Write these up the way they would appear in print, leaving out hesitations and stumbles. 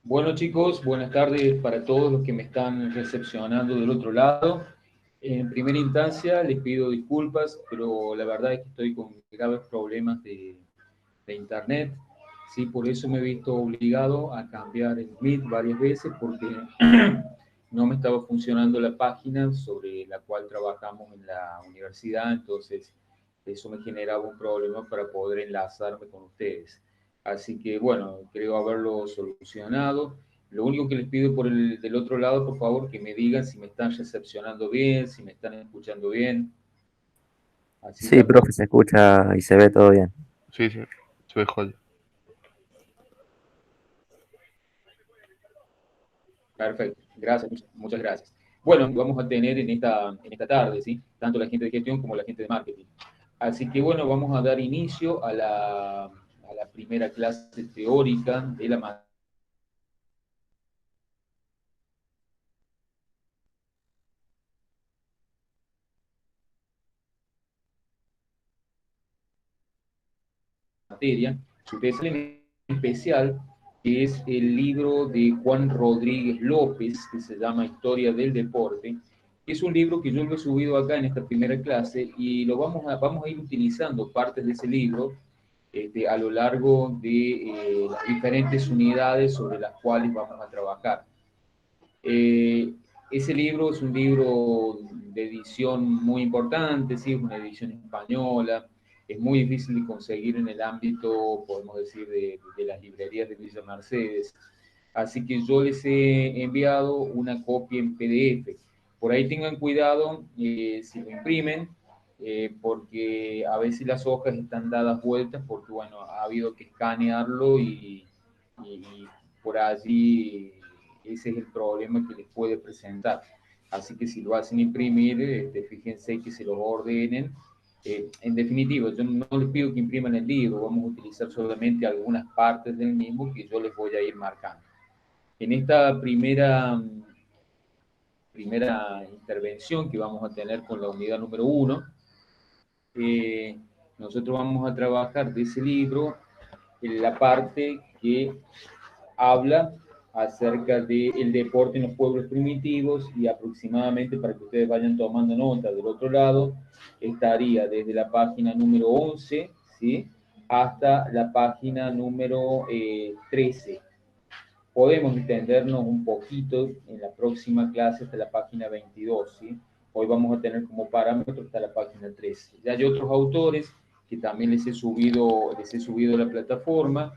Bueno, chicos, buenas tardes para todos los que me están recepcionando del otro lado. En primera instancia, les pido disculpas, pero la verdad es que estoy con graves problemas de internet. Sí, por eso me he visto obligado a cambiar el Meet varias veces porque no me estaba funcionando la página sobre la cual trabajamos en la universidad, entonces eso me generaba un problema para poder enlazarme con ustedes. Así que bueno, creo haberlo solucionado. Lo único que les pido del otro lado, por favor, que me digan si me están recepcionando bien, si me están escuchando bien. Así Sí, ya puedo. profe, se escucha y se ve todo bien. Sí, sí, se ve joya. Perfecto, gracias, muchas gracias. Bueno, vamos a tener en esta tarde, ¿sí? Tanto la gente de gestión como la gente de marketing. Así que bueno, vamos a dar inicio a la primera clase teórica de la materia. Si ustedes salen en especial, que es el libro de Juan Rodríguez López, que se llama Historia del Deporte. Es un libro que yo lo he subido acá en esta primera clase y vamos a ir utilizando partes de ese libro a lo largo de las diferentes unidades sobre las cuales vamos a trabajar. Eh, Ese libro es un libro de edición muy importante, sí, es una edición española, es muy difícil de conseguir en el ámbito, podemos decir, de las librerías de Villa Mercedes. Así que yo les he enviado una copia en PDF. Por ahí tengan cuidado si lo imprimen, porque a veces las hojas están dadas vueltas, porque bueno, ha habido que escanearlo y por allí ese es el problema que les puede presentar. Así que si lo hacen imprimir, fíjense que se los ordenen. En definitiva, yo no les pido que impriman el libro, vamos a utilizar solamente algunas partes del mismo que yo les voy a ir marcando. En esta primera intervención que vamos a tener con la unidad número 1, eh, nosotros vamos a trabajar de ese libro en la parte que habla acerca del deporte en los pueblos primitivos y aproximadamente para que ustedes vayan tomando nota del otro lado, estaría desde la página número 11, ¿sí? Hasta la página número 13. Podemos extendernos un poquito en la próxima clase hasta la página 22, ¿sí? Hoy vamos a tener como parámetro hasta la página 13. Ya hay otros autores que también les he subido a la plataforma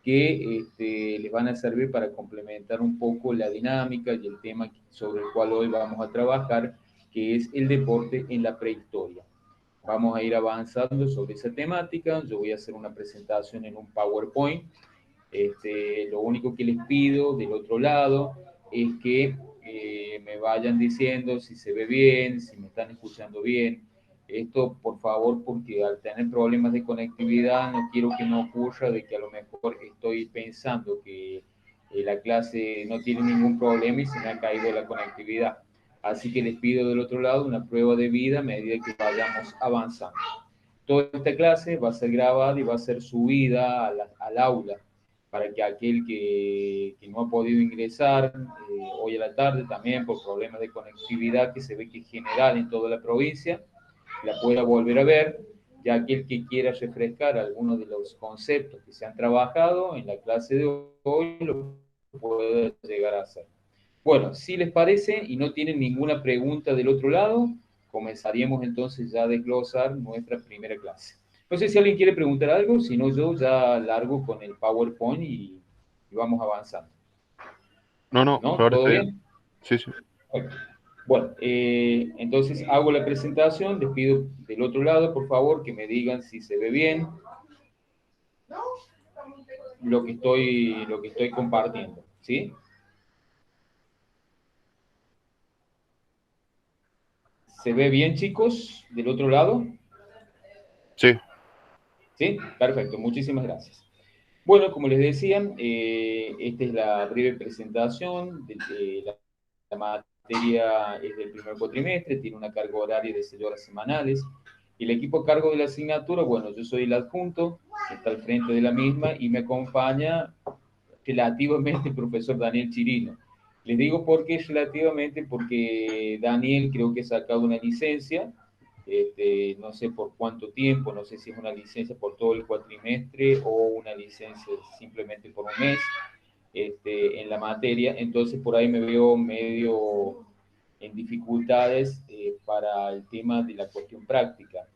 que les van a servir para complementar un poco la dinámica y el tema sobre el cual hoy vamos a trabajar, que es el deporte en la prehistoria. Vamos a ir avanzando sobre esa temática. Yo voy a hacer una presentación en un PowerPoint. Lo único que les pido del otro lado es que me vayan diciendo si se ve bien, si me están escuchando bien. Esto, por favor, porque al tener problemas de conectividad, no quiero que no ocurra de que a lo mejor estoy pensando que la clase no tiene ningún problema y se me ha caído la conectividad. Así que les pido del otro lado una prueba de vida a medida que vayamos avanzando. Toda esta clase va a ser grabada y va a ser subida al aula para que aquel que no ha podido ingresar hoy a la tarde también por problemas de conectividad que se ve que es general en toda la provincia, la pueda volver a ver, ya aquel que quiera refrescar algunos de los conceptos que se han trabajado en la clase de hoy lo puede llegar a hacer. Bueno, si les parece y no tienen ninguna pregunta del otro lado, comenzaríamos entonces ya a desglosar nuestra primera clase. No sé si alguien quiere preguntar algo, si no yo ya largo con el PowerPoint y vamos avanzando. No, no, por ¿No? ahora ¿Todo está bien. bien? Sí, sí. Ok. Bueno, entonces hago la presentación, les pido del otro lado, por favor, que me digan si se ve bien lo que estoy compartiendo, ¿sí? ¿Se ve bien, chicos, del otro lado? Sí, ¿Sí? Perfecto, muchísimas gracias. Bueno, como les decía, esta es la breve presentación de la materia es del primer cuatrimestre, tiene una carga horaria de 6 horas semanales. Y el equipo a cargo de la asignatura, bueno, yo soy el adjunto, que está al frente de la misma y me acompaña relativamente el profesor Daniel Chirino. Les digo por qué relativamente, porque Daniel creo que ha sacado una licencia, no sé por cuánto tiempo, no sé si es una licencia por todo el cuatrimestre o una licencia simplemente por un mes en la materia, entonces por ahí me veo medio en dificultades para el tema de la cuestión práctica.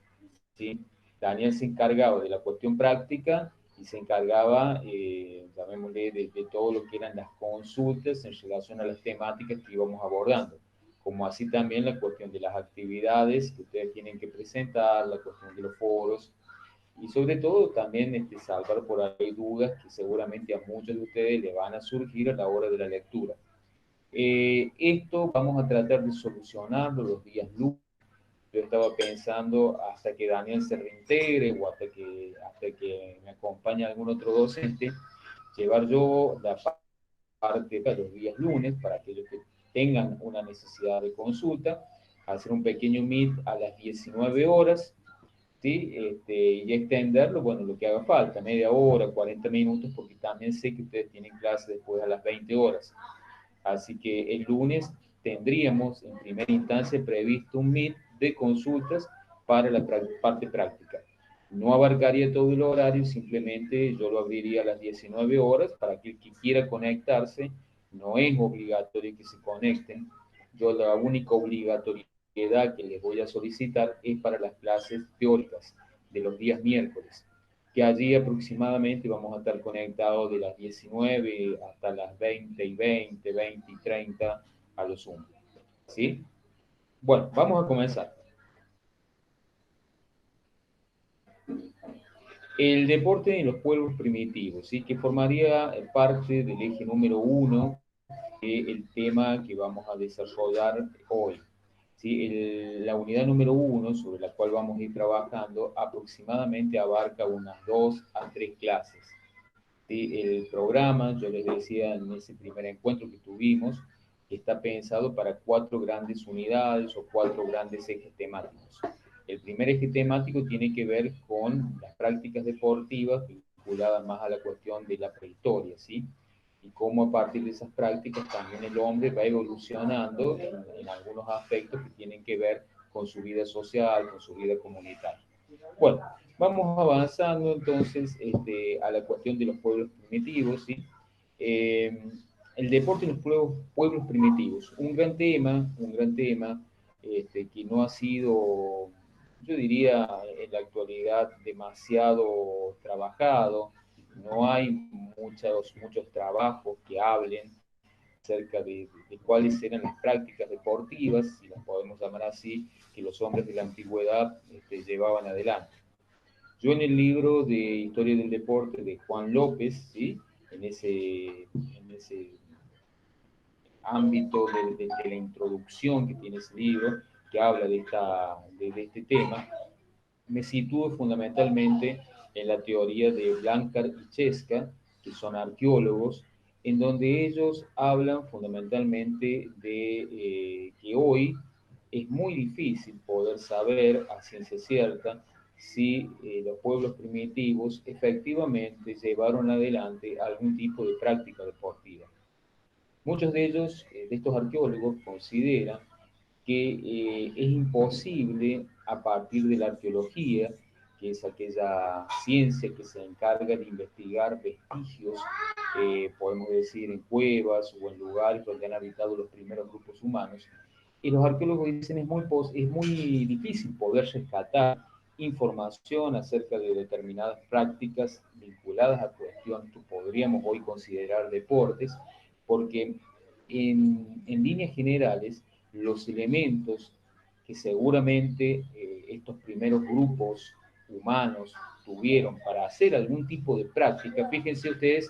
¿Sí? Daniel se encargaba de la cuestión práctica y se encargaba, llamémosle, de todo lo que eran las consultas en relación a las temáticas que íbamos abordando, como así también la cuestión de las actividades que ustedes tienen que presentar, la cuestión de los foros, y sobre todo también salvar por ahí dudas que seguramente a muchos de ustedes le van a surgir a la hora de la lectura. Esto vamos a tratar de solucionarlo los días lunes. Yo estaba pensando hasta que Daniel se reintegre o hasta que me acompañe algún otro docente, llevar yo la parte de los días lunes para aquellos que tengan una necesidad de consulta, hacer un pequeño meet a las 19 horas, ¿sí? Y extenderlo, bueno, lo que haga falta, media hora, 40 minutos, porque también sé que ustedes tienen clase después a las 20 horas. Así que el lunes tendríamos en primera instancia previsto un meet de consultas para la parte práctica. No abarcaría todo el horario, simplemente yo lo abriría a las 19 horas para que el que quiera conectarse, no es obligatorio que se conecten. Yo la única obligatoriedad que les voy a solicitar es para las clases teóricas de los días miércoles, que allí aproximadamente vamos a estar conectados de las 19 hasta las 20:20, 20:30 a lo sumo. ¿Sí? Bueno, vamos a comenzar. El deporte en los pueblos primitivos, ¿sí? Que formaría parte del eje número 1 del tema que vamos a desarrollar hoy. ¿Sí? La unidad número 1, sobre la cual vamos a ir trabajando, aproximadamente abarca unas 2 a 3 clases. ¿Sí? El programa, yo les decía en ese primer encuentro que tuvimos, que está pensado para 4 grandes unidades o 4 grandes ejes temáticos. El primer eje temático tiene que ver con las prácticas deportivas vinculadas más a la cuestión de la prehistoria, ¿sí? Y cómo a partir de esas prácticas también el hombre va evolucionando en algunos aspectos que tienen que ver con su vida social, con su vida comunitaria. Bueno, vamos avanzando entonces a la cuestión de los pueblos primitivos, ¿sí? Eh, el deporte en los pueblos primitivos, un gran tema que no ha sido, yo diría, en la actualidad demasiado trabajado, no hay muchos trabajos que hablen acerca de cuáles eran las prácticas deportivas, si las podemos llamar así, que los hombres de la antigüedad llevaban adelante. Yo en el libro de Historia del Deporte de Juan López, ¿sí? en ese ámbito de la introducción que tiene ese libro, que habla de este tema, me sitúo fundamentalmente en la teoría de Blancar y Chesca, que son arqueólogos, en donde ellos hablan fundamentalmente de que hoy es muy difícil poder saber a ciencia cierta si los pueblos primitivos efectivamente llevaron adelante algún tipo de práctica deportiva. Muchos de ellos, de estos arqueólogos, consideran que es imposible a partir de la arqueología, que es aquella ciencia que se encarga de investigar vestigios, podemos decir en cuevas o en lugares donde han habitado los primeros grupos humanos, y los arqueólogos dicen es muy difícil poder rescatar información acerca de determinadas prácticas vinculadas a cuestiones que podríamos hoy considerar deportes, porque en líneas generales los elementos que seguramente estos primeros grupos humanos tuvieron para hacer algún tipo de práctica, fíjense ustedes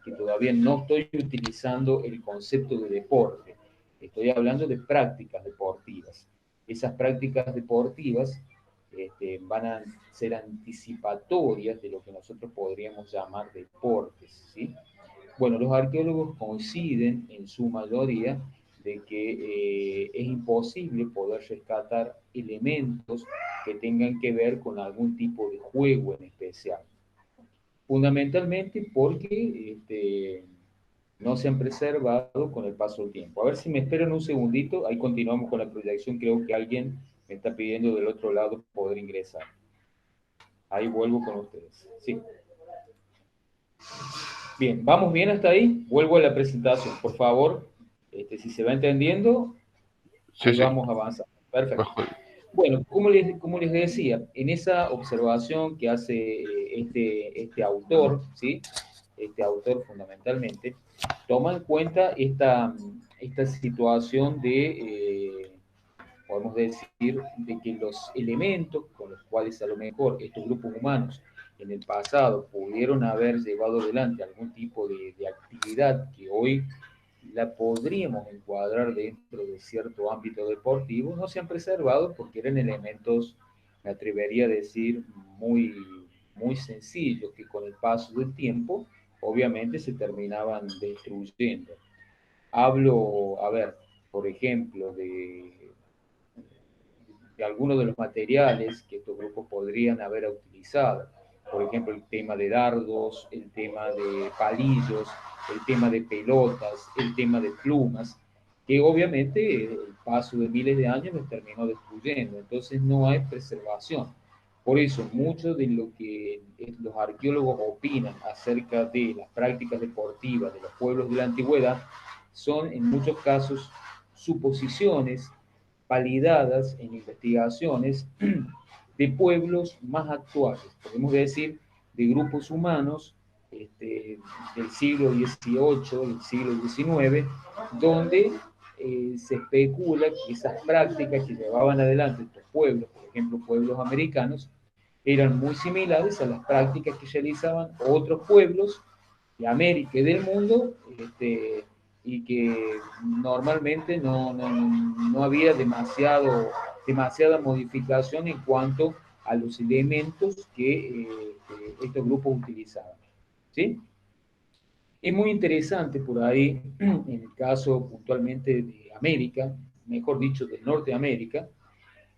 que todavía no estoy utilizando el concepto de deporte, estoy hablando de prácticas deportivas. Esas prácticas deportivas van a ser anticipatorias de lo que nosotros podríamos llamar deportes, ¿sí? Bueno, los arqueólogos coinciden en su mayoría de que es imposible poder rescatar elementos que tengan que ver con algún tipo de juego en especial. Fundamentalmente porque no se han preservado con el paso del tiempo. A ver si me esperan un segundito, ahí continuamos con la proyección, creo que alguien me está pidiendo del otro lado poder ingresar. Ahí vuelvo con ustedes. Sí. Bien, ¿vamos bien hasta ahí? Vuelvo a la presentación, por favor. Si se va entendiendo, Sí, ahí sí. vamos a avanzar. Perfecto. Bajo. Bueno, como les decía, en esa observación que hace este autor, ¿sí? Este autor fundamentalmente, toma en cuenta esta situación podemos decir, de que los elementos con los cuales a lo mejor estos grupos humanos en el pasado pudieron haber llevado adelante algún tipo de actividad que hoy la podríamos encuadrar dentro de cierto ámbito deportivo, no se han preservado porque eran elementos, me atrevería a decir, muy sencillos, que con el paso del tiempo obviamente se terminaban destruyendo. Hablo, a ver, por ejemplo, de algunos de los materiales que estos grupos podrían haber utilizado. Por ejemplo, el tema de dardos, el tema de palillos, el tema de pelotas, el tema de plumas, que obviamente el paso de miles de años los terminó destruyendo. Entonces no hay preservación. Por eso, mucho de lo que los arqueólogos opinan acerca de las prácticas deportivas de los pueblos de la antigüedad son en muchos casos suposiciones validadas en investigaciones de pueblos más actuales, podemos decir, de grupos humanos del siglo XVIII, del siglo XIX, donde se especula que esas prácticas que llevaban adelante estos pueblos, por ejemplo, pueblos americanos, eran muy similares a las prácticas que realizaban otros pueblos de América y del mundo, y que normalmente no había demasiada modificación en cuanto a los elementos que estos grupos utilizaban. ¿Sí? Es muy interesante por ahí, en el caso puntualmente de América, mejor dicho, de Norteamérica,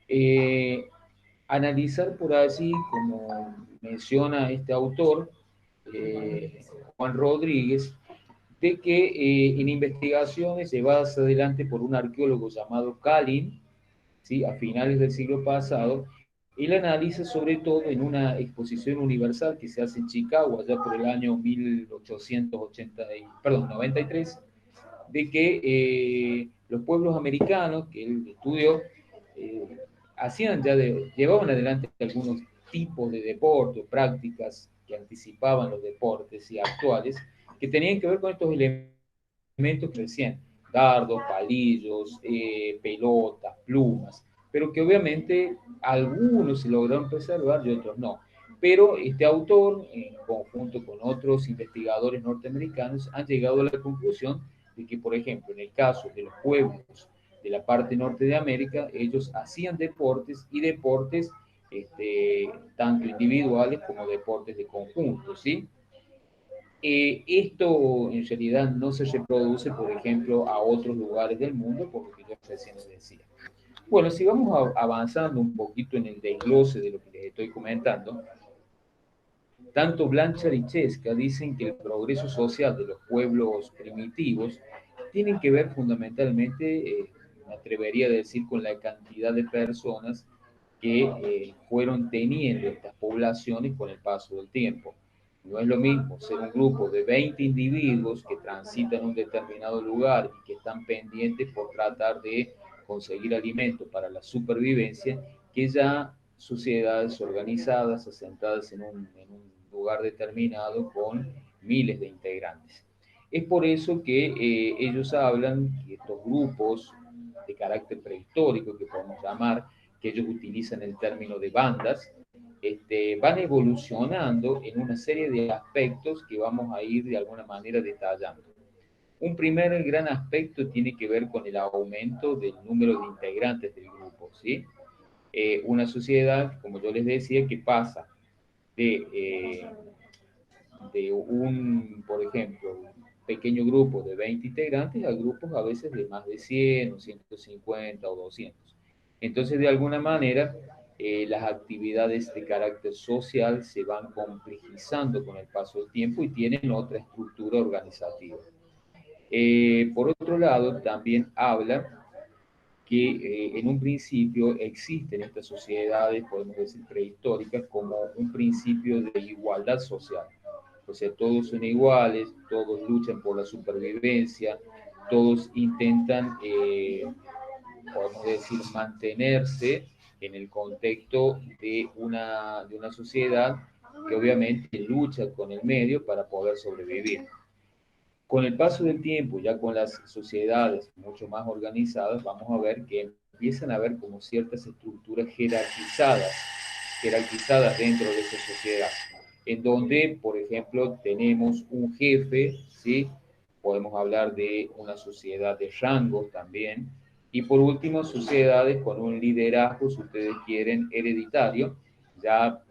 eh, analizar por allí, como menciona este autor, Juan Rodríguez, de que en investigaciones llevadas adelante por un arqueólogo llamado Kalin, ¿sí? A finales del siglo pasado, él analiza sobre todo en una exposición universal que se hace en Chicago, allá por el año 93, de que los pueblos americanos que él estudió eh, llevaban adelante algunos tipos de deporte o prácticas que anticipaban los deportes y actuales, que tenían que ver con estos elementos que decían dardos, palillos, pelotas, plumas, pero que obviamente algunos se lograron preservar y otros no. Pero este autor, en conjunto con otros investigadores norteamericanos, han llegado a la conclusión de que, por ejemplo, en el caso de los pueblos de la parte norte de América, ellos hacían deportes y deportes tanto individuales como deportes de conjunto, ¿sí? Esto en realidad no se reproduce, por ejemplo, a otros lugares del mundo, por lo que yo recién les decía. Bueno, si vamos avanzando un poquito en el desglose de lo que les estoy comentando, tanto Blanchard y Chesca dicen que el progreso social de los pueblos primitivos tiene que ver fundamentalmente, me atrevería a decir, con la cantidad de personas que fueron teniendo estas poblaciones con el paso del tiempo. No es lo mismo ser un grupo de 20 individuos que transitan un determinado lugar y que están pendientes por tratar de conseguir alimento para la supervivencia, que ya sociedades organizadas, asentadas en un lugar determinado con miles de integrantes. Es por eso que ellos hablan que estos grupos de carácter prehistórico, que podemos llamar, que ellos utilizan el término de bandas, van evolucionando en una serie de aspectos que vamos a ir de alguna manera detallando. Un primer gran aspecto tiene que ver con el aumento del número de integrantes del grupo, ¿sí? Una sociedad, como yo les decía, que pasa de, eh, por ejemplo, un pequeño grupo de 20 integrantes a grupos a veces de más de 100 o 150 o 200. Entonces, de alguna manera, las actividades de carácter social se van complejizando con el paso del tiempo y tienen otra estructura organizativa. Por otro lado, también habla que en un principio existen estas sociedades, podemos decir prehistóricas, como un principio de igualdad social. O sea, todos son iguales, todos luchan por la supervivencia, todos intentan, podemos decir, mantenerse en el contexto de una sociedad que obviamente lucha con el medio para poder sobrevivir. Con el paso del tiempo, ya con las sociedades mucho más organizadas, vamos a ver que empiezan a haber como ciertas estructuras jerarquizadas dentro de esa sociedad, en donde, por ejemplo, tenemos un jefe, ¿sí? Podemos hablar de una sociedad de rangos también, y por último, sociedades con un liderazgo, si ustedes quieren, hereditario, ya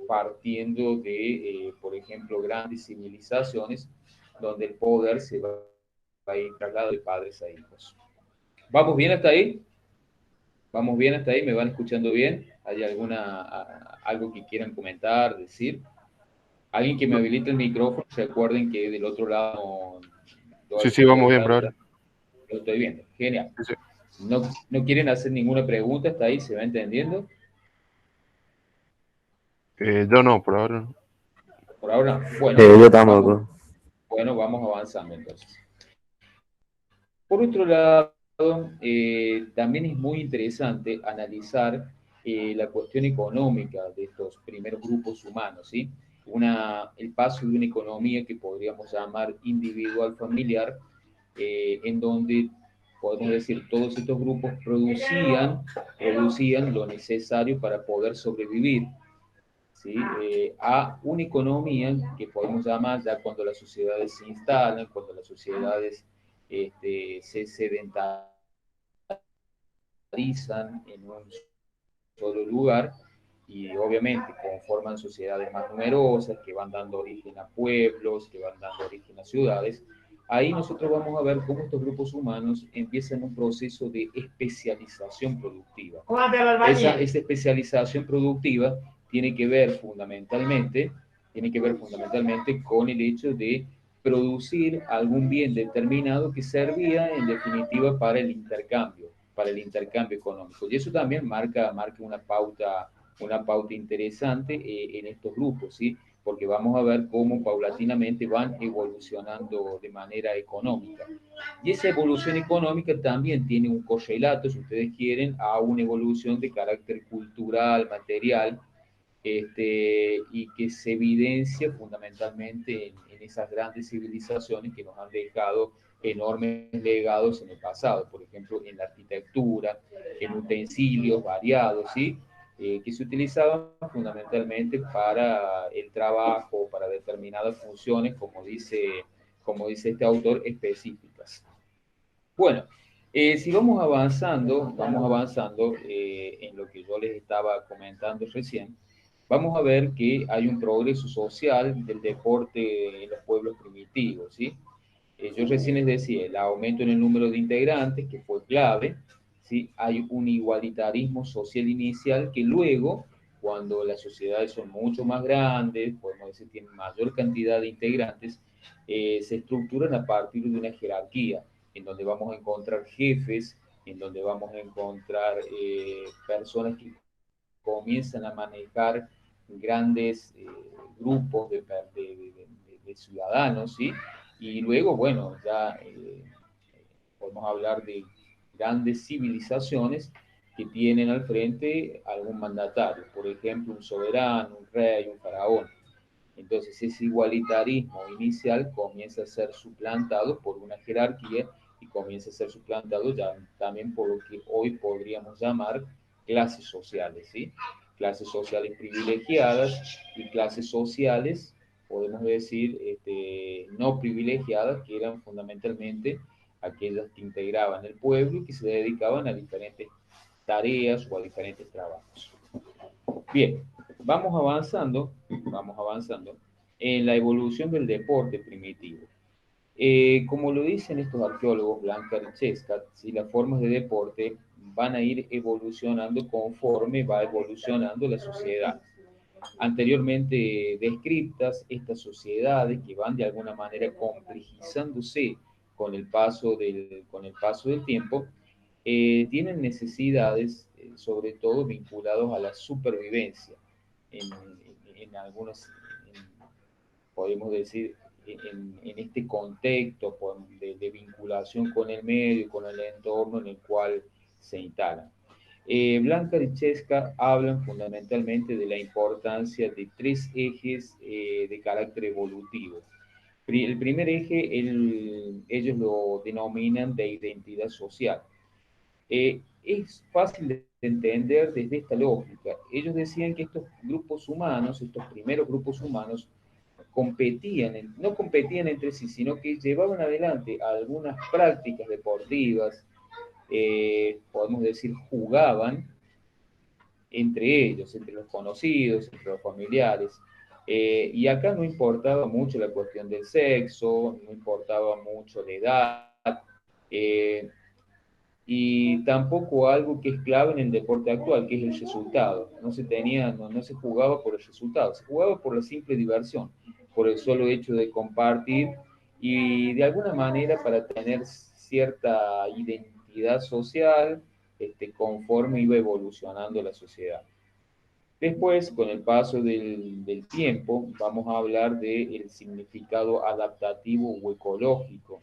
partiendo de, por ejemplo, grandes civilizaciones donde el poder se va a ir trasladado de padres a hijos. ¿Vamos bien hasta ahí? ¿Vamos bien hasta ahí? ¿Me van escuchando bien? ¿Hay algo que quieran comentar, decir? Alguien que me habilite el micrófono, recuerden que del otro lado, Sí, sí, vamos bien, lado brother. lo estoy viendo. Genial. Sí, sí. No quieren hacer ninguna pregunta hasta ahí, ¿se va entendiendo? Yo no, por ahora no. Por ahora, bueno, Yo vamos, tampoco. bueno, vamos avanzando entonces. Por otro lado, también es muy interesante analizar la cuestión económica de estos primeros grupos humanos, ¿sí? El paso de una economía que podríamos llamar individual familiar, en donde podemos decir todos estos grupos producían lo necesario para poder sobrevivir, ¿sí? A una economía que podemos llamar ya cuando las sociedades se instalan, cuando las sociedades se sedentarizan en un solo lugar y obviamente conforman sociedades más numerosas que van dando origen a pueblos, que van dando origen a ciudades. Ahí nosotros vamos a ver cómo estos grupos humanos empiezan un proceso de especialización productiva. Esa especialización productiva tiene que ver fundamentalmente con el hecho de producir algún bien determinado que servía en definitiva para el intercambio económico. Y eso también marca una pauta interesante en estos grupos, ¿sí? Porque vamos a ver cómo paulatinamente van evolucionando de manera económica. Y esa evolución económica también tiene un correlato, si ustedes quieren, a una evolución de carácter cultural, material, y que se evidencia fundamentalmente en esas grandes civilizaciones que nos han dejado enormes legados en el pasado, por ejemplo, en la arquitectura, en utensilios variados, ¿sí? Que se utilizaban fundamentalmente para el trabajo, para determinadas funciones, como dice este autor, específicas. Bueno, si vamos avanzando en lo que yo les estaba comentando recién, vamos a ver que hay un progreso social del deporte en los pueblos primitivos, ¿sí? Yo recién les decía, el aumento en el número de integrantes, que fue clave, ¿sí? Hay un igualitarismo social inicial que luego, cuando las sociedades son mucho más grandes, podemos decir, tienen mayor cantidad de integrantes, se estructuran a partir de una jerarquía, en donde vamos a encontrar jefes, en donde vamos a encontrar personas que comienzan a manejar grandes grupos de ciudadanos, ¿sí? Y luego, bueno, ya podemos hablar de grandes civilizaciones que tienen al frente algún mandatario, por ejemplo, un soberano, un rey, un faraón. Entonces ese igualitarismo inicial comienza a ser suplantado por una jerarquía y comienza a ser suplantado ya también por lo que hoy podríamos llamar clases sociales, ¿sí? Clases sociales privilegiadas y clases sociales, podemos decir, no privilegiadas, que eran fundamentalmente aquellas que integraban el pueblo y que se dedicaban a diferentes tareas o a diferentes trabajos. Bien, vamos avanzando en la evolución del deporte primitivo. Como lo dicen estos arqueólogos, Blanca y Chescat, si las formas de deporte van a ir evolucionando conforme va evolucionando la sociedad. Anteriormente descritas, estas sociedades que van de alguna manera complejizándose con el paso del tiempo, tienen necesidades, sobre todo vinculados a la supervivencia. En algunos, podemos decir, en este contexto de vinculación con el medio, con el entorno en el cual se instalan. Blanca y Chesca hablan fundamentalmente de la importancia de tres ejes de carácter evolutivo. El primer eje, ellos lo denominan de identidad social. Es fácil de entender desde esta lógica. Ellos decían que estos grupos humanos, estos primeros grupos humanos, no competían entre sí, sino que llevaban adelante algunas prácticas deportivas, podemos decir, jugaban entre ellos, entre los conocidos, entre los familiares. Y acá no importaba mucho la cuestión del sexo, no importaba mucho la edad, eh, y tampoco algo que es clave en el deporte actual, que es el resultado. No se jugaba por el resultado, se jugaba por la simple diversión, por el solo hecho de compartir y de alguna manera para tener cierta identidad social, conforme iba evolucionando la sociedad. Después, con el paso del tiempo, vamos a hablar del significado adaptativo o ecológico.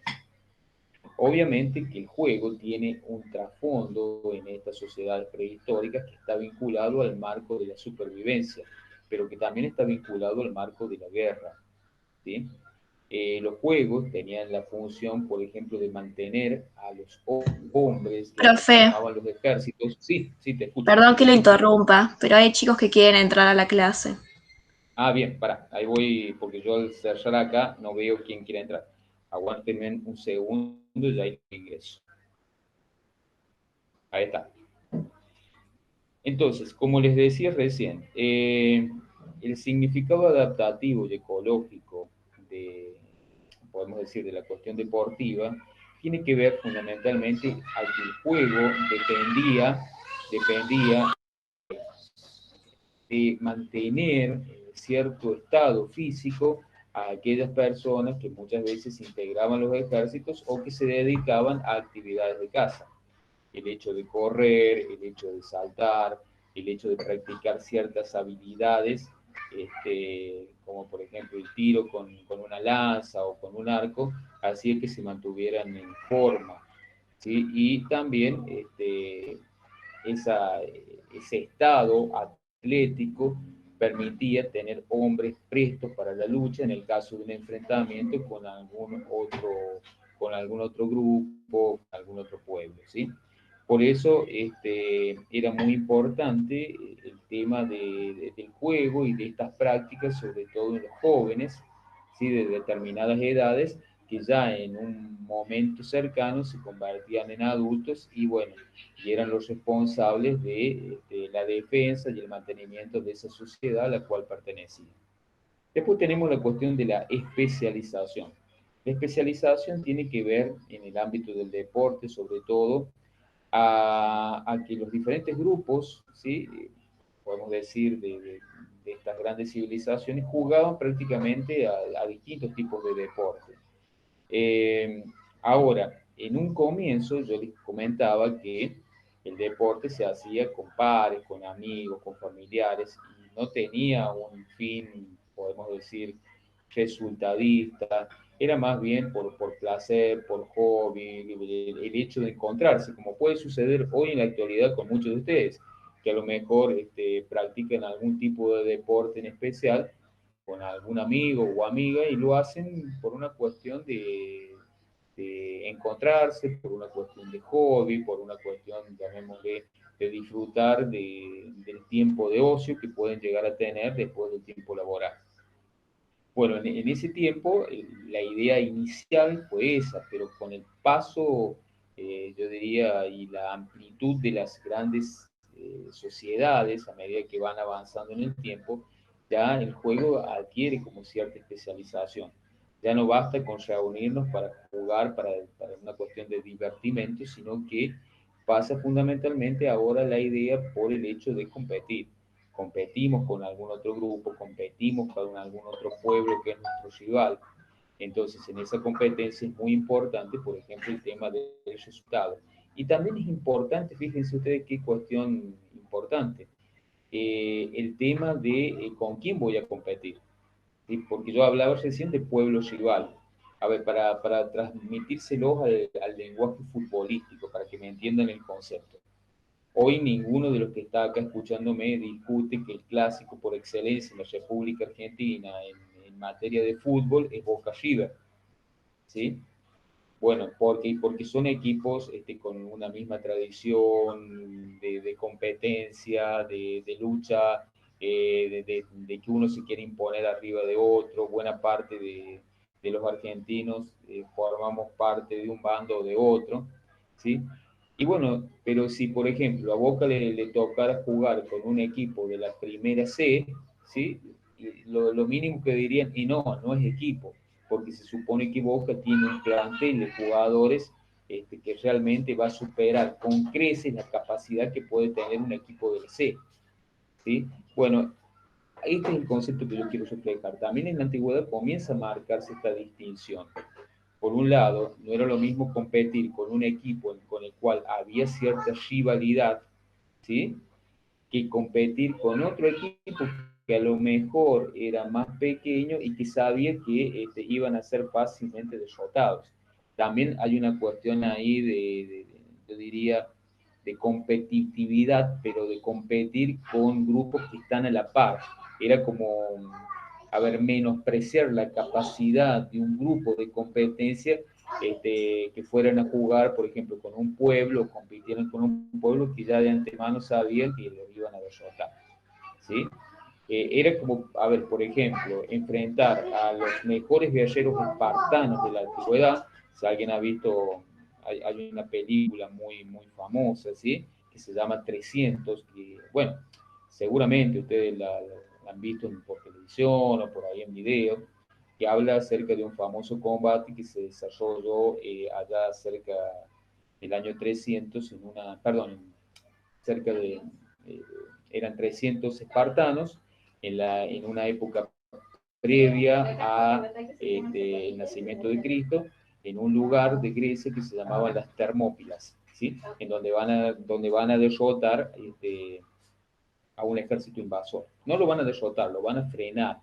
Obviamente que el juego tiene un trasfondo en estas sociedades prehistóricas que está vinculado al marco de la supervivencia, pero que también está vinculado al marco de la guerra, ¿sí? Los juegos tenían la función, por ejemplo, de mantener a los hombres que Profe, formaban los ejércitos. Sí, sí, te escucho. perdón que lo interrumpa, pero hay chicos que quieren entrar a la clase. Ah, bien, pará, ahí voy, porque yo al cerrar acá no veo quién quiere entrar. Aguántenme un segundo y ya ingreso. Ahí está. Entonces, como les decía recién, el significado adaptativo y ecológico podemos decir, de la cuestión deportiva, tiene que ver fundamentalmente a que el juego dependía de mantener cierto estado físico a aquellas personas que muchas veces integraban los ejércitos o que se dedicaban a actividades de caza. El hecho de correr, el hecho de saltar, el hecho de practicar ciertas habilidades, como por ejemplo el tiro con una lanza o con un arco, hacía que se mantuvieran en forma, ¿sí? Y también ese estado atlético permitía tener hombres prestos para la lucha en el caso de un enfrentamiento con algún otro grupo, algún otro pueblo, ¿sí? Por eso era muy importante el tema del juego y de estas prácticas, sobre todo en los jóvenes, ¿sí? De determinadas edades, que ya en un momento cercano se convertían en adultos y bueno, y eran los responsables de la defensa y el mantenimiento de esa sociedad a la cual pertenecían. Después tenemos la cuestión de la especialización. La especialización tiene que ver en el ámbito del deporte, sobre todo, a que los diferentes grupos, ¿sí? Podemos decir, de estas grandes civilizaciones, jugaban prácticamente a distintos tipos de deporte. Ahora, en un comienzo yo les comentaba que el deporte se hacía con pares, con amigos, con familiares, y no tenía un fin, podemos decir, resultadista, era más bien por placer, por hobby, el hecho de encontrarse, como puede suceder hoy en la actualidad con muchos de ustedes, que a lo mejor practican algún tipo de deporte en especial con algún amigo o amiga y lo hacen por una cuestión de encontrarse, por una cuestión de hobby, por una cuestión, llamémosle, de disfrutar del tiempo de ocio que pueden llegar a tener después del tiempo laboral. Bueno, en ese tiempo la idea inicial fue esa, pero con el paso, yo diría, y la amplitud de las grandes sociedades, a medida que van avanzando en el tiempo, ya el juego adquiere como cierta especialización. Ya no basta con reunirnos para jugar, para una cuestión de divertimento, sino que pasa fundamentalmente ahora la idea por el hecho de competir. Competimos con algún otro grupo, competimos con algún otro pueblo que es nuestro rival. Entonces, en esa competencia es muy importante, por ejemplo, el tema del resultado. Y también es importante, fíjense ustedes qué cuestión importante, el tema de con quién voy a competir. ¿Sí? Porque yo hablaba recién de pueblo rival. A ver, para transmitírselo al lenguaje futbolístico, para que me entiendan el concepto. Hoy ninguno de los que está acá escuchándome discute que el clásico por excelencia en la República Argentina en materia de fútbol es Boca River, ¿sí? Bueno, porque son equipos con una misma tradición de competencia, de lucha, de que uno se quiere imponer arriba de otro. Buena parte de los argentinos formamos parte de un bando o de otro, ¿sí? Y bueno, pero si por ejemplo a Boca le tocara jugar con un equipo de la primera C, ¿sí? Y lo mínimo que dirían, y no es equipo, porque se supone que Boca tiene un plantel de jugadores que realmente va a superar con creces la capacidad que puede tener un equipo del C, ¿sí? Bueno, este es el concepto que yo quiero reflejar. También en la antigüedad comienza a marcarse esta distinción. Por un lado, no era lo mismo competir con un equipo con el cual había cierta rivalidad, ¿sí? Que competir con otro equipo que a lo mejor era más pequeño y que sabía que iban a ser fácilmente derrotados. También hay una cuestión ahí yo diría, de competitividad, pero de competir con grupos que están a la par. Era como, a ver, menospreciar la capacidad de un grupo de competencia que fueran a jugar, por ejemplo, con un pueblo, compitieran con un pueblo que ya de antemano sabían que lo iban a derrotar, ¿sí? Era como, a ver, por ejemplo, enfrentar a los mejores guerreros espartanos de la antigüedad. Si alguien ha visto, hay una película muy famosa, ¿sí? Que se llama 300, y bueno, seguramente ustedes la han visto por televisión o por ahí en video, que habla acerca de un famoso combate que se desarrolló allá cerca del año 300, cerca de, eh, eran 300 espartanos en una época previa el nacimiento de Cristo, en un lugar de Grecia que se llamaban las Termópilas, ¿sí? En donde van a derrotar a un ejército invasor. No lo van a derrotar, lo van a frenar,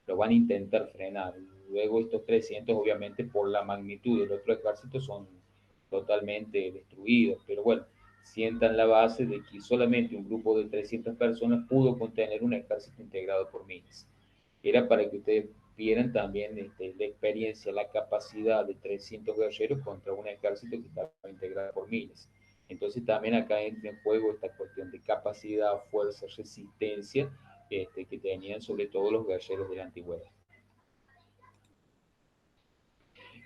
lo van a intentar frenar. Luego estos 300, obviamente, por la magnitud del otro ejército, son totalmente destruidos. Pero bueno, sientan la base de que solamente un grupo de 300 personas pudo contener un ejército integrado por miles. Era para que ustedes vieran también la experiencia, la capacidad de 300 guerreros contra un ejército que estaba integrado por miles. Entonces también acá entra en juego esta cuestión de capacidad, fuerza, resistencia que tenían sobre todo los guerreros de la antigüedad.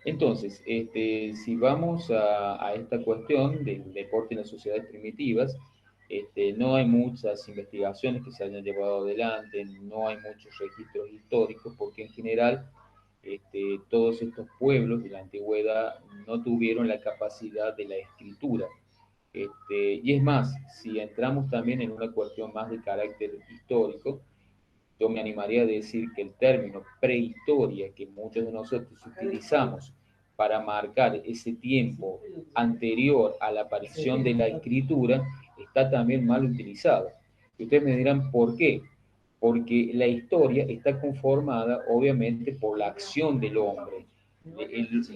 Entonces, si vamos a esta cuestión del deporte en las sociedades primitivas, no hay muchas investigaciones que se hayan llevado adelante, no hay muchos registros históricos, porque en general todos estos pueblos de la antigüedad no tuvieron la capacidad de la escritura. Y es más, si entramos también en una cuestión más de carácter histórico, yo me animaría a decir que el término prehistoria que muchos de nosotros utilizamos para marcar ese tiempo anterior a la aparición de la escritura está también mal utilizado. Y ustedes me dirán, ¿por qué? Porque la historia está conformada obviamente por la acción del hombre.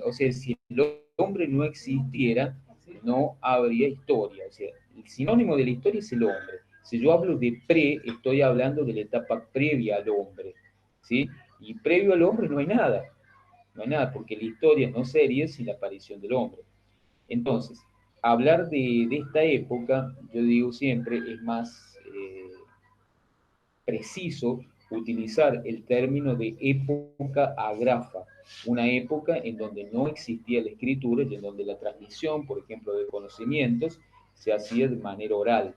O sea, si el hombre no existiera, no habría historia. O sea, el sinónimo de la historia es el hombre. Si yo hablo de pre, estoy hablando de la etapa previa al hombre, ¿sí? Y previo al hombre no hay nada, porque la historia no sería sin la aparición del hombre. Entonces, hablar de esta época, yo digo siempre, es más preciso utilizar el término de época agrafa, una época en donde no existía la escritura y en donde la transmisión, por ejemplo, de conocimientos se hacía de manera oral,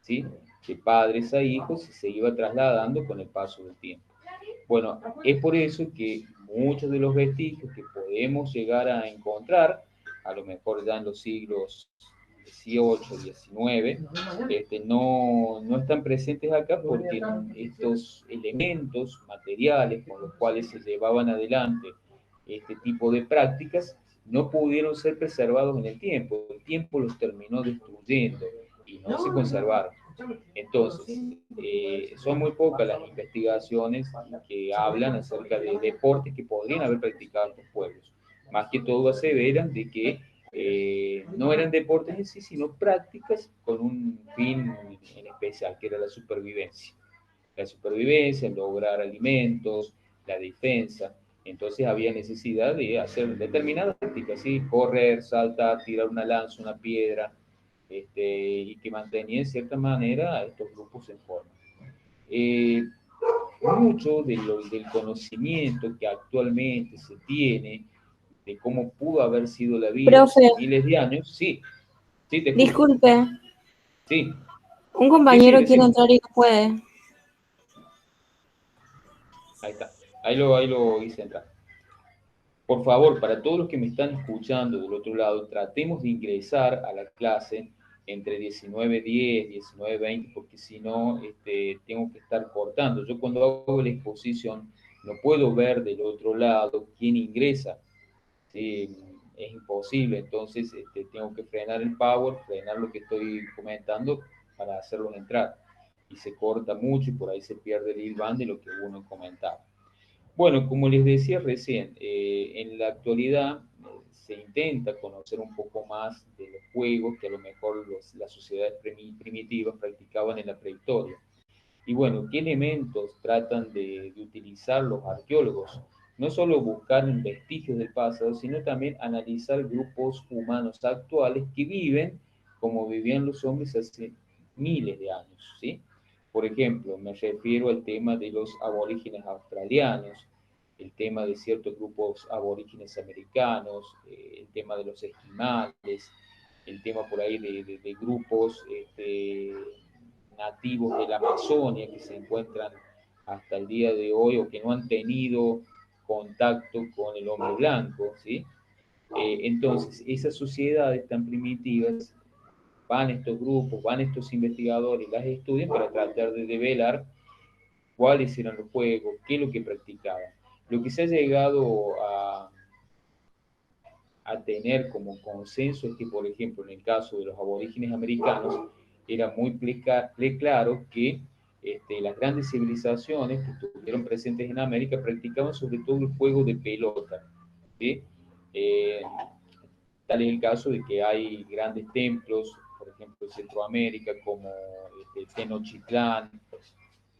¿sí? De padres a hijos y se iba trasladando con el paso del tiempo. Bueno, es por eso que muchos de los vestigios que podemos llegar a encontrar, a lo mejor ya en los siglos XVIII, XIX, no están presentes acá porque estos elementos materiales con los cuales se llevaban adelante este tipo de prácticas no pudieron ser preservados en el tiempo los terminó destruyendo y no se conservaron. Entonces, son muy pocas las investigaciones que hablan acerca de deportes que podrían haber practicado estos pueblos. Más que todo aseveran de que no eran deportes en sí, sino prácticas con un fin en especial, que era la supervivencia. La supervivencia, lograr alimentos, la defensa. Entonces había necesidad de hacer determinadas prácticas, ¿sí? Correr, saltar, tirar una lanza, una piedra, y que mantenía en cierta manera a estos grupos en forma. Mucho del conocimiento que actualmente se tiene de cómo pudo haber sido la vida Profe, hace miles de años, sí, sí, te escucho. disculpe, Sí, un sí, compañero quiere decime. entrar y no puede. Ahí está, ahí lo hice entrar. Por favor, para todos los que me están escuchando del otro lado, tratemos de ingresar a la clase entre 19:10, 19:20, porque si no, tengo que estar cortando. Yo cuando hago la exposición no puedo ver del otro lado quién ingresa. Sí, es imposible, entonces tengo que frenar el power, frenar lo que estoy comentando para hacerlo entrar. Y se corta mucho y por ahí se pierde el hilván de lo que uno comentaba. Bueno, como les decía recién, en la actualidad se intenta conocer un poco más de los juegos que a lo mejor las sociedades primitivas practicaban en la prehistoria. Y bueno, ¿qué elementos tratan de utilizar los arqueólogos? No solo buscar vestigios del pasado, sino también analizar grupos humanos actuales que viven como vivían los hombres hace miles de años, ¿sí? Por ejemplo, me refiero al tema de los aborígenes australianos, el tema de ciertos grupos aborígenes americanos, el tema de los esquimales, el tema por ahí de grupos nativos de la Amazonia que se encuentran hasta el día de hoy o que no han tenido contacto con el hombre blanco, ¿sí? Entonces, esas sociedades tan primitivas, van estos grupos, van estos investigadores, las estudian para tratar de develar cuáles eran los juegos, qué es lo que practicaban. Lo que se ha llegado a tener como consenso es que, por ejemplo, en el caso de los aborígenes americanos, era muy claro que las grandes civilizaciones que estuvieron presentes en América practicaban sobre todo el juego de pelota, ¿sí? Eh, Tal es el caso de que hay grandes templos, por ejemplo, en Centroamérica, como Tenochtitlán,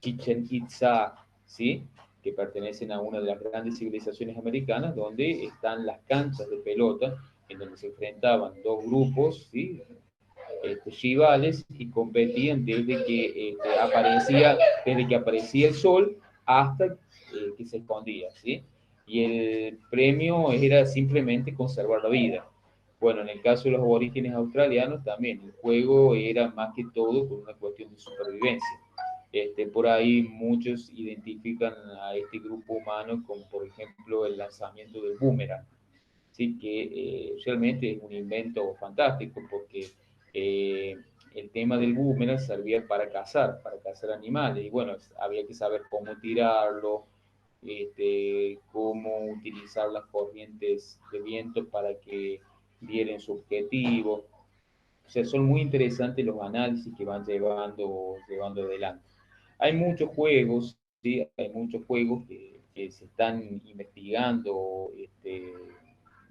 Chichen Itza, ¿sí? Que pertenecen a una de las grandes civilizaciones americanas, donde están las canchas de pelota, en donde se enfrentaban dos grupos, ¿sí? Rivales, y competían desde que aparecía el sol hasta que se escondía, ¿sí? Y el premio era simplemente conservar la vida. Bueno, en el caso de los aborígenes australianos también, el juego era más que todo por una cuestión de supervivencia. Por ahí muchos identifican a este grupo humano con, por ejemplo, el lanzamiento del boomerang, ¿sí? Que realmente es un invento fantástico porque eh, el tema del boomerang servía para cazar animales, y bueno, había que saber cómo tirarlo, cómo utilizar las corrientes de viento para que dieran su objetivo. O sea, son muy interesantes los análisis que van llevando adelante. Hay muchos juegos, ¿sí? Hay muchos juegos que se están investigando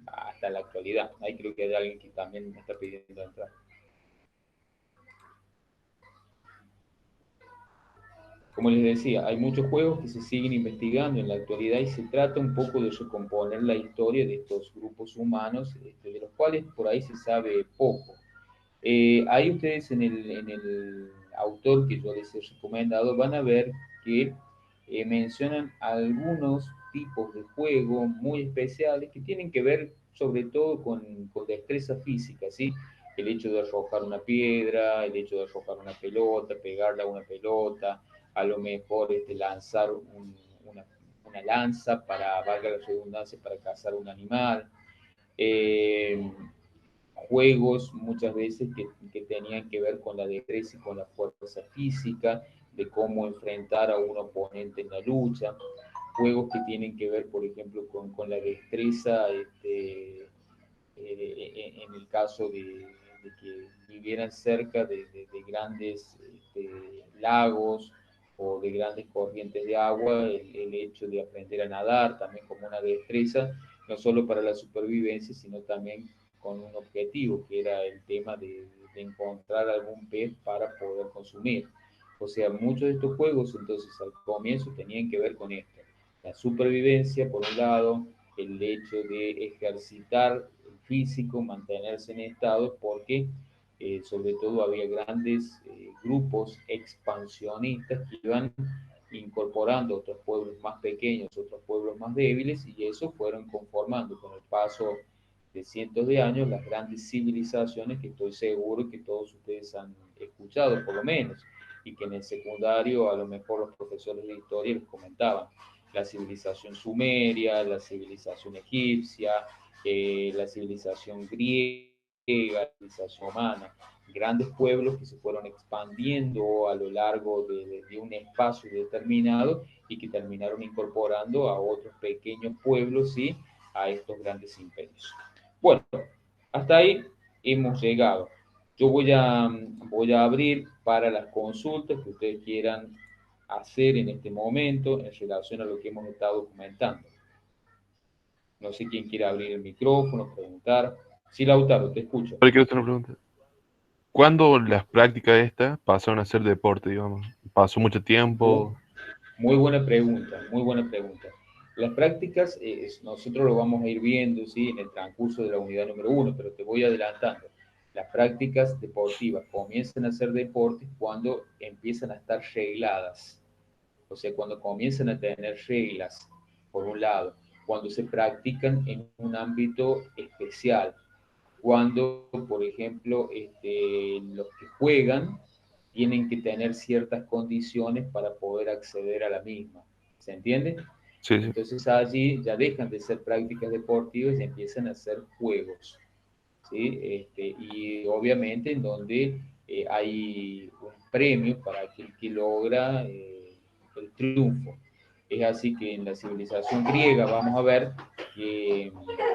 hasta la actualidad. Ahí creo que hay alguien que también me está pidiendo entrar. Como les decía, hay muchos juegos que se siguen investigando en la actualidad y se trata un poco de recomponer la historia de estos grupos humanos, de los cuales por ahí se sabe poco. Ahí ustedes en el autor que yo les he recomendado van a ver que mencionan algunos tipos de juego muy especiales que tienen que ver sobre todo con destreza física, ¿sí? El hecho de arrojar una piedra, el hecho de arrojar una pelota, pegarla a una pelota, a lo mejor lanzar una lanza para, valga la redundancia, para cazar un animal. Juegos muchas veces que tenían que ver con la destreza y con la fuerza física, de cómo enfrentar a un oponente en la lucha. juegos que tienen que ver, por ejemplo, con la destreza, en el caso de que vivieran cerca de grandes lagos o de grandes corrientes de agua, el hecho de aprender a nadar también como una destreza, no solo para la supervivencia, sino también con un objetivo, que era el tema de encontrar algún pez para poder consumir. O sea, muchos de estos juegos entonces al comienzo tenían que ver con esto, la supervivencia por un lado, el hecho de ejercitar el físico, mantenerse en estado, porque sobre todo había grandes grupos expansionistas que iban incorporando otros pueblos más pequeños, otros pueblos más débiles, y eso fueron conformando con el paso de cientos de años las grandes civilizaciones que estoy seguro que todos ustedes han escuchado, por lo menos, y que en el secundario a lo mejor los profesores de historia les comentaban. La civilización sumeria, la civilización egipcia, la civilización griega, la civilización romana, grandes pueblos que se fueron expandiendo a lo largo de un espacio determinado y que terminaron incorporando a otros pequeños pueblos y a estos grandes imperios. Bueno, hasta ahí hemos llegado. Yo voy a abrir para las consultas que ustedes quieran hacer en este momento en relación a lo que hemos estado comentando. No sé quién quiere abrir el micrófono, preguntar. Sí, Lautaro, te escucho. Ahora quiero hacer una pregunta. ¿Cuándo las prácticas estas pasaron a ser deporte, digamos? ¿Pasó mucho tiempo? Muy buena pregunta, muy buena pregunta. Las prácticas, nosotros lo vamos a ir viendo, ¿sí? En el transcurso de la unidad número 1, pero te voy adelantando. Las prácticas deportivas comienzan a ser deportes cuando empiezan a estar regladas. O sea, cuando comienzan a tener reglas, por un lado, cuando se practican en un ámbito especial, cuando, por ejemplo, los que juegan tienen que tener ciertas condiciones para poder acceder a la misma. ¿Se entiende? Sí, sí. Entonces allí ya dejan de ser prácticas deportivas y empiezan a ser juegos. ¿Sí? Y obviamente en donde hay un premio para aquel que logra el triunfo. Es así que en la civilización griega vamos a ver que,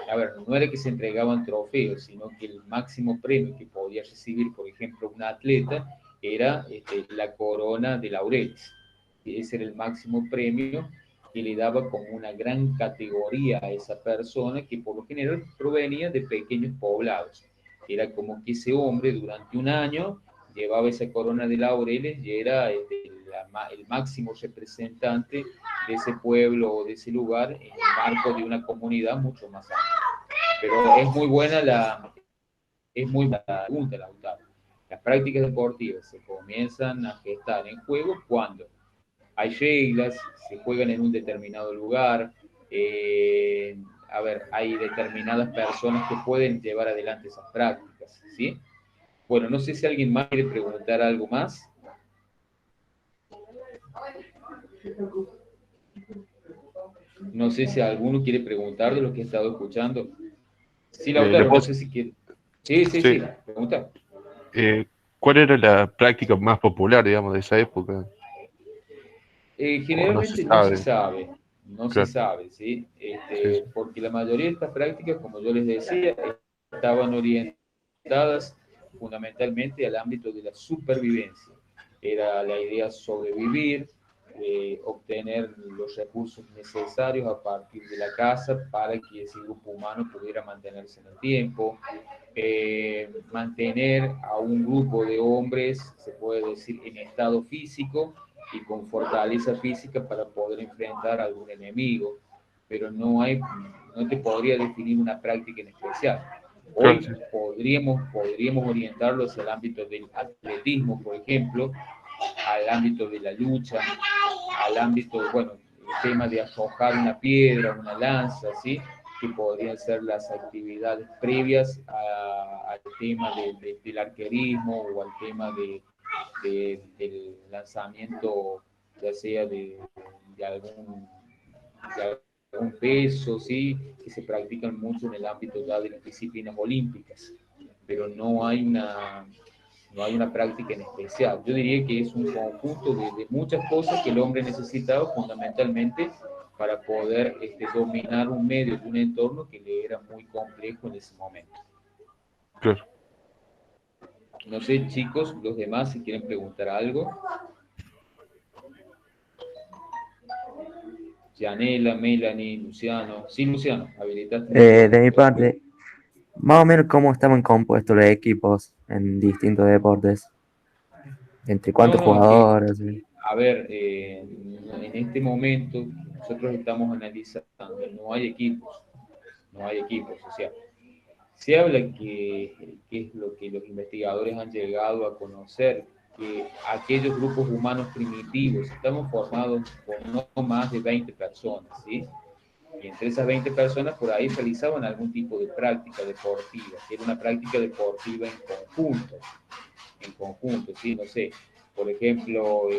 a ver, no era que se entregaban trofeos, sino que el máximo premio que podía recibir, por ejemplo, un atleta, era la corona de laureles. Ese era el máximo premio que le daba como una gran categoría a esa persona que por lo general provenía de pequeños poblados. Era como que ese hombre durante un año llevaba esa corona de laureles y era el máximo representante de ese pueblo o de ese lugar en el marco de una comunidad mucho más amplia. Pero es muy buena la pregunta, Lautaro. Las prácticas deportivas se comienzan a gestar en juegos cuando hay reglas, se juegan en un determinado lugar, a ver, hay determinadas personas que pueden llevar adelante esas prácticas, ¿sí? Bueno, no sé si alguien más quiere preguntar algo más. No sé si alguno quiere preguntar de lo que he estado escuchando. Sí, Lautaro, no sé si quiere. Sí, pregunta. ¿Cuál era la práctica más popular, digamos, de esa época? Generalmente no se sabe, no se claro. sabe, ¿sí? Sí. Porque la mayoría de estas prácticas, como yo les decía, estaban orientadas fundamentalmente al ámbito de la supervivencia. Era la idea sobrevivir, obtener los recursos necesarios a partir de la caza para que ese grupo humano pudiera mantenerse en el tiempo, mantener a un grupo de hombres, se puede decir, en estado físico y con fortaleza física para poder enfrentar a algún enemigo, pero no te podría definir una práctica en especial. Hoy Claro, sí. podríamos orientarlo hacia el ámbito del atletismo, por ejemplo, al ámbito de la lucha, al ámbito, bueno, el tema de arrojar una piedra, una lanza, ¿sí? Que podrían ser las actividades previas al tema del arquerismo o al tema del lanzamiento, ya sea de algún, de algún peso, ¿sí? Que se practican mucho en el ámbito ya de las disciplinas olímpicas, pero no hay una práctica en especial. Yo diría que es un conjunto de muchas cosas que el hombre necesitaba fundamentalmente para poder dominar un medio y un entorno que le era muy complejo en ese momento. Claro. No sé, chicos, los demás, si quieren preguntar algo. Yanela, Melanie, Luciano. Sí, Luciano, habilitaste. De mi parte, más o menos cómo estaban compuestos los equipos en distintos deportes, entre cuántos No, que, jugadores. a ver, en este momento nosotros estamos analizando, no hay equipos, no hay equipos, o sea, se habla que es lo que los investigadores han llegado a conocer, que aquellos grupos humanos primitivos estamos formados por no más de 20 personas, ¿sí? Y entre esas 20 personas por ahí realizaban algún tipo de práctica deportiva, que era una práctica deportiva en conjunto, ¿sí? No sé, por ejemplo,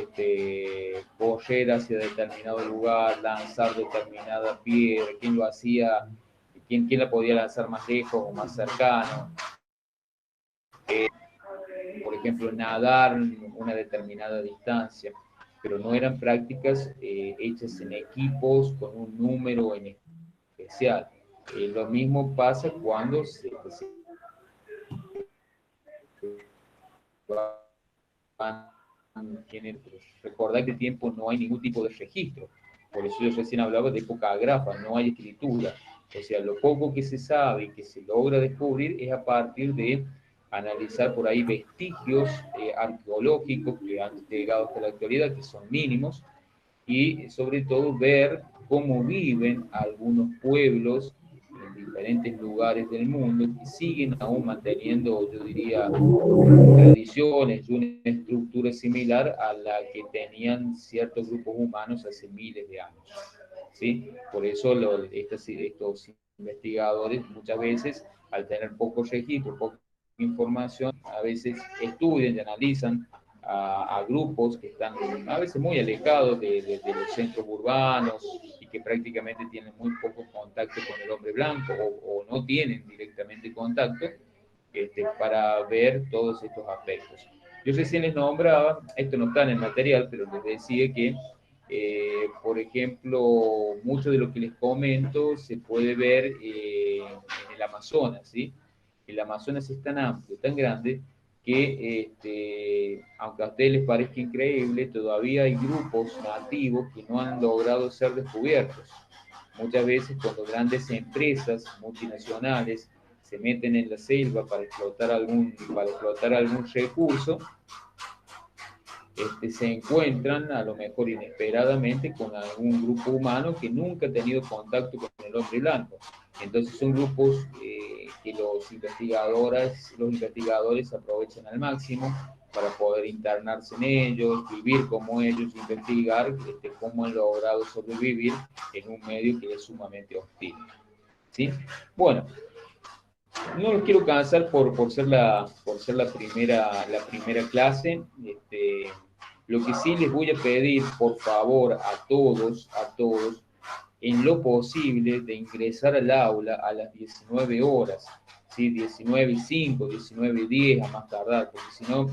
correr hacia determinado lugar, lanzar determinada piedra, quién lo hacía, quién la podía lanzar más lejos o más cercano, por ejemplo, nadar una determinada distancia, pero no eran prácticas hechas en equipos con un número en especial. Lo mismo pasa cuando se tiene, recordar que el tiempo no hay ningún tipo de registro. Por eso yo recién hablaba de época agrafa, no hay escritura. O sea, lo poco que se sabe y que se logra descubrir es a partir de analizar por ahí vestigios arqueológicos que han llegado hasta la actualidad, que son mínimos, y sobre todo ver cómo viven algunos pueblos en diferentes lugares del mundo que siguen aún manteniendo, yo diría, tradiciones y una estructura similar a la que tenían ciertos grupos humanos hace miles de años, ¿sí? Por eso estos investigadores muchas veces, al tener poco registro, poca información, a veces estudian y analizan a grupos que están a veces muy alejados de los centros urbanos y que prácticamente tienen muy poco contacto con el hombre blanco o no tienen directamente contacto, para ver todos estos aspectos. Yo recién les nombraba, esto no está en el material, pero les decía que, por ejemplo, mucho de lo que les comento se puede ver en el Amazonas, ¿sí? El Amazonas es tan amplio, tan grande, que aunque a ustedes les parezca increíble, todavía hay grupos nativos que no han logrado ser descubiertos. Muchas veces cuando grandes empresas multinacionales se meten en la selva para explotar algún recurso, se encuentran a lo mejor inesperadamente con algún grupo humano que nunca ha tenido contacto con el hombre blanco. Entonces son grupos que los investigadores aprovechan al máximo para poder internarse en ellos, vivir como ellos, investigar cómo han logrado sobrevivir en un medio que es sumamente hostil, ¿sí? Bueno, no los quiero cansar por ser la primera clase. Lo que sí les voy a pedir, por favor, a todos, en lo posible, de ingresar al aula a las 19 horas, ¿sí? 19:05, 19:10 a más tardar, porque si no,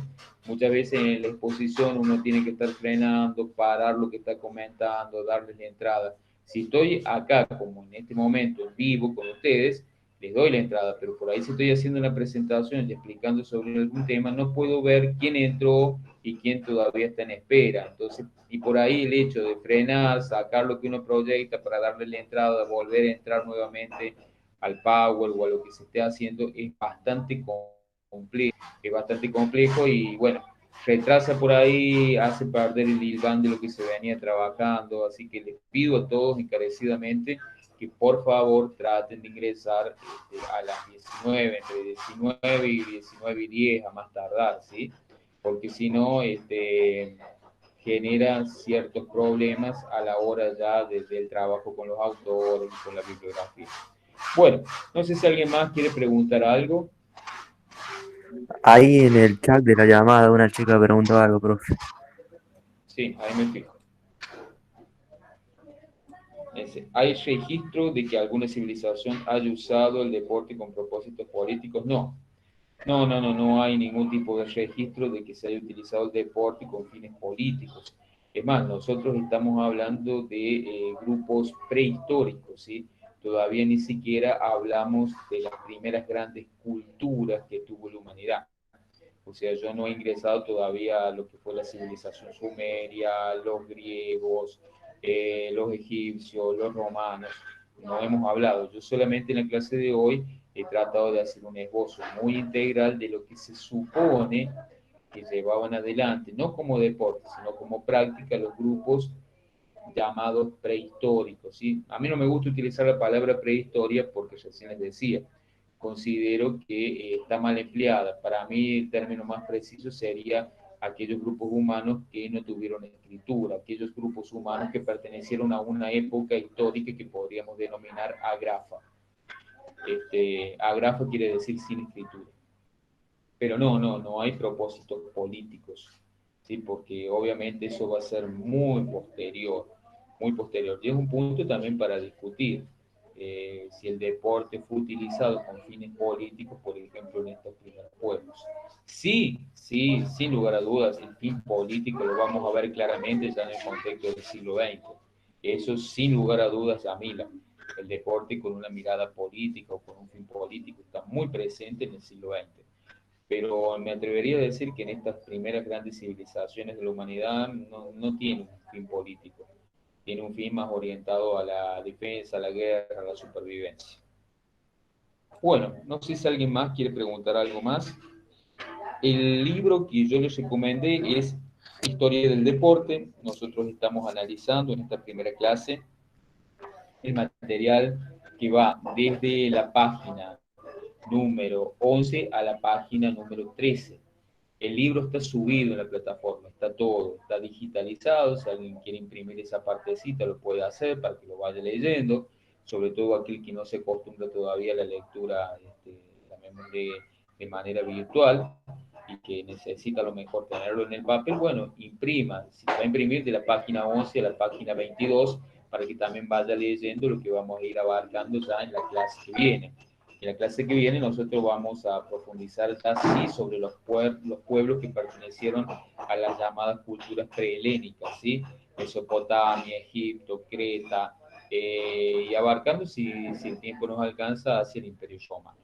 muchas veces en la exposición uno tiene que estar frenando, parar lo que está comentando, darles la entrada. Si estoy acá, como en este momento, en vivo con ustedes, les doy la entrada, pero por ahí si estoy haciendo una presentación y explicando sobre algún tema, no puedo ver quién entró y quién todavía está en espera. Entonces, y por ahí el hecho de frenar, sacar lo que uno proyecta para darle la entrada, volver a entrar nuevamente al Power o a lo que se esté haciendo es bastante complejo y bueno, retrasa por ahí, hace perder el hilván de lo que se venía trabajando, así que les pido a todos encarecidamente que por favor traten de ingresar a las 19, entre 19 y 19:10 a más tardar, ¿sí? Porque si no, genera ciertos problemas a la hora ya del trabajo con los autores y con la bibliografía. Bueno, no sé si alguien más quiere preguntar algo. Ahí en el chat de la llamada una chica preguntó algo, profe. Sí, ahí me fijo. ¿Hay registro de que alguna civilización haya usado el deporte con propósitos políticos? No. No hay ningún tipo de registro de que se haya utilizado el deporte con fines políticos. Es más, nosotros estamos hablando de grupos prehistóricos, ¿sí? Todavía ni siquiera hablamos de las primeras grandes culturas que tuvo la humanidad. O sea, yo no he ingresado todavía a lo que fue la civilización sumeria, los griegos, los egipcios, los romanos. No hemos hablado. Yo solamente en la clase de hoy he tratado de hacer un esbozo muy integral de lo que se supone que llevaban adelante, no como deporte, sino como práctica los grupos llamados prehistóricos, ¿sí? A mí no me gusta utilizar la palabra prehistoria porque recién les decía, considero que está mal empleada. Para mí el término más preciso sería aquellos grupos humanos que no tuvieron escritura, aquellos grupos humanos que pertenecieron a una época histórica que podríamos denominar agrafa. Agrafa quiere decir sin escritura. Pero no hay propósitos políticos, ¿sí? Porque obviamente eso va a ser muy posterior, muy posterior. Y es un punto también para discutir si el deporte fue utilizado con fines políticos, por ejemplo, en estos primeros pueblos. Sí, sí, sin lugar a dudas, el fin político lo vamos a ver claramente ya en el contexto del siglo XX. Eso sin lugar a dudas, Yamila, el deporte con una mirada política o con un fin político está muy presente en el siglo XX, pero me atrevería a decir que en estas primeras grandes civilizaciones de la humanidad no tiene un fin político, tiene un fin más orientado a la defensa, a la guerra, a la supervivencia. Bueno, no sé si alguien más quiere preguntar algo más. El libro que yo les recomendé es Historia del Deporte. Nosotros estamos analizando en esta primera clase el material que va desde la página número 11 a la página número 13. El libro está subido en la plataforma, está todo, está digitalizado. Si alguien quiere imprimir esa partecita, lo puede hacer para que lo vaya leyendo, sobre todo aquel que no se acostumbra todavía a la lectura de manera virtual y que necesita a lo mejor tenerlo en el papel. Bueno, imprima, si va a imprimir de la página 11 a la página 22, para que también vaya leyendo lo que vamos a ir abarcando ya en la clase que viene. En la clase que viene nosotros vamos a profundizar así sobre los pueblos que pertenecieron a las llamadas culturas prehelénicas, ¿sí? Mesopotamia, Egipto, Creta, y abarcando, si el tiempo nos alcanza, hacia el Imperio Romano.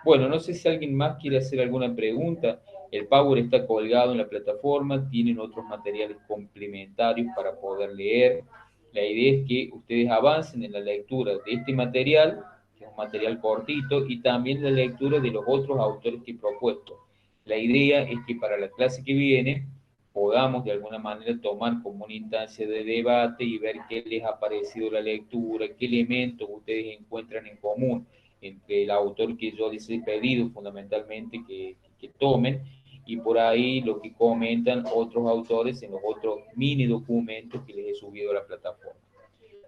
Bueno, no sé si alguien más quiere hacer alguna pregunta. El Power está colgado en la plataforma, tienen otros materiales complementarios para poder leer. La idea es que ustedes avancen en la lectura de este material, que es un material cortito, y también la lectura de los otros autores que he propuesto. La idea es que para la clase que viene podamos de alguna manera tomar como una instancia de debate y ver qué les ha parecido la lectura, qué elementos ustedes encuentran en común entre el autor que yo les he pedido fundamentalmente que tomen, y por ahí lo que comentan otros autores en los otros mini documentos que les he subido a la plataforma.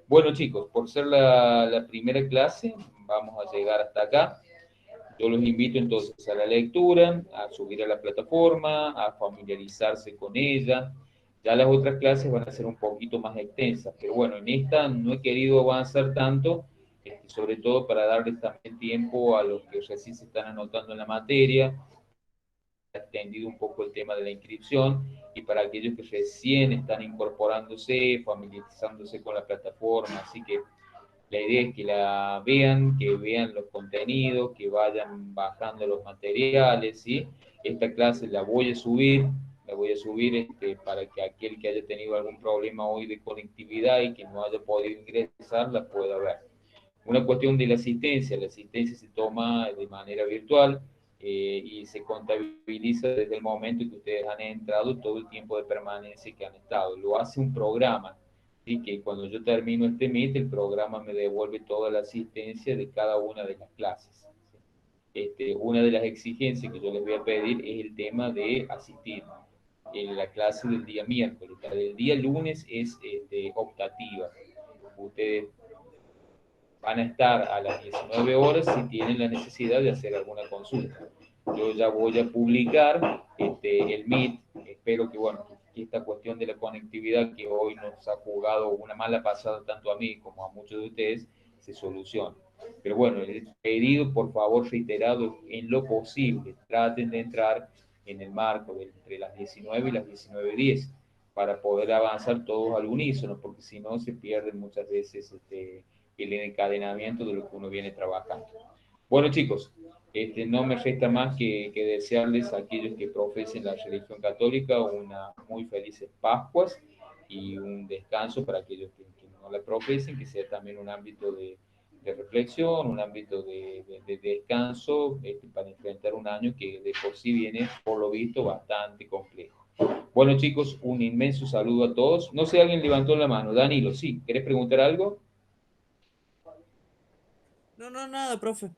Bueno, chicos, por ser la primera clase, vamos a llegar hasta acá. Yo los invito entonces a la lectura, a subir a la plataforma, a familiarizarse con ella. Ya las otras clases van a ser un poquito más extensas, pero bueno, en esta no he querido avanzar tanto, sobre todo para darles también tiempo a los que recién se están anotando en la materia, extendido un poco el tema de la inscripción, y para aquellos que recién están incorporándose, familiarizándose con la plataforma. Así que la idea es que la vean, que vean los contenidos, que vayan bajando los materiales, ¿sí? Esta clase la voy a subir para que aquel que haya tenido algún problema hoy de conectividad y que no haya podido ingresar, la pueda ver. Una cuestión de la asistencia se toma de manera virtual, y se contabiliza desde el momento que ustedes han entrado todo el tiempo de permanencia que han estado. Lo hace un programa, ¿sí? Que cuando yo termino este Meet, el programa me devuelve toda la asistencia de cada una de las clases. Una de las exigencias que yo les voy a pedir es el tema de asistir en la clase del día miércoles. La del día lunes es optativa. Ustedes van a estar a las 19 horas si tienen la necesidad de hacer alguna consulta. Yo ya voy a publicar el Meet. Espero que, bueno, que esta cuestión de la conectividad que hoy nos ha jugado una mala pasada tanto a mí como a muchos de ustedes se solucione. Pero bueno, el pedido, por favor, reiterado, en lo posible, traten de entrar en el marco de entre las 19 y las 19:10. para poder avanzar todos al unísono, porque si no se pierde muchas veces el encadenamiento de lo que uno viene trabajando. Bueno, chicos, no me resta más que desearles a aquellos que profesen la religión católica una muy felices Pascuas y un descanso para aquellos que no la profesen, que sea también un ámbito de reflexión, un ámbito de descanso para enfrentar un año que de por sí viene, por lo visto, bastante complejo. Bueno, chicos, un inmenso saludo a todos. No sé, alguien levantó la mano. Danilo, sí, ¿querés preguntar algo? No, no, nada, profe.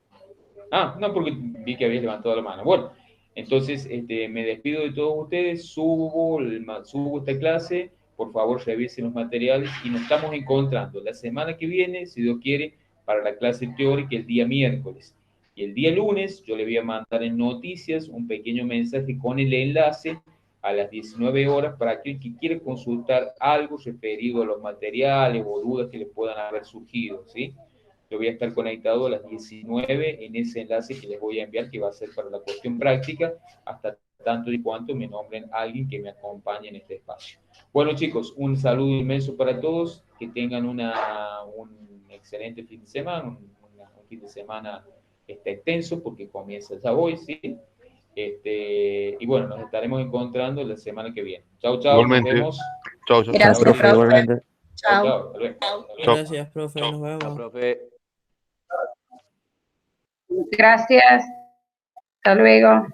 Ah, no, porque vi que habías levantado la mano. Bueno, entonces me despido de todos ustedes, subo esta clase, por favor revisen los materiales y nos estamos encontrando la semana que viene, si Dios quiere, para la clase teórica el día miércoles. Y el día lunes yo le voy a mandar en noticias un pequeño mensaje con el enlace a las 19 horas para aquel que quiere consultar algo referido a los materiales o dudas que le puedan haber surgido, ¿sí? Yo voy a estar conectado a las 19 en ese enlace que les voy a enviar, que va a ser para la cuestión práctica, hasta tanto y cuanto me nombren a alguien que me acompañe en este espacio. Bueno, chicos, un saludo inmenso para todos, que tengan un excelente fin de semana, un fin de semana extenso, porque comienza ya hoy, ¿sí? Y bueno, nos estaremos encontrando la semana que viene. Chau, chau, nos Igualmente. vemos. Chao, chao. Chao, Gracias, profe, profe. igualmente. Chau, Chao. chau. Hasta luego. Chao. Gracias, profe. Nos Chao, vemos. profe. Gracias. Hasta luego.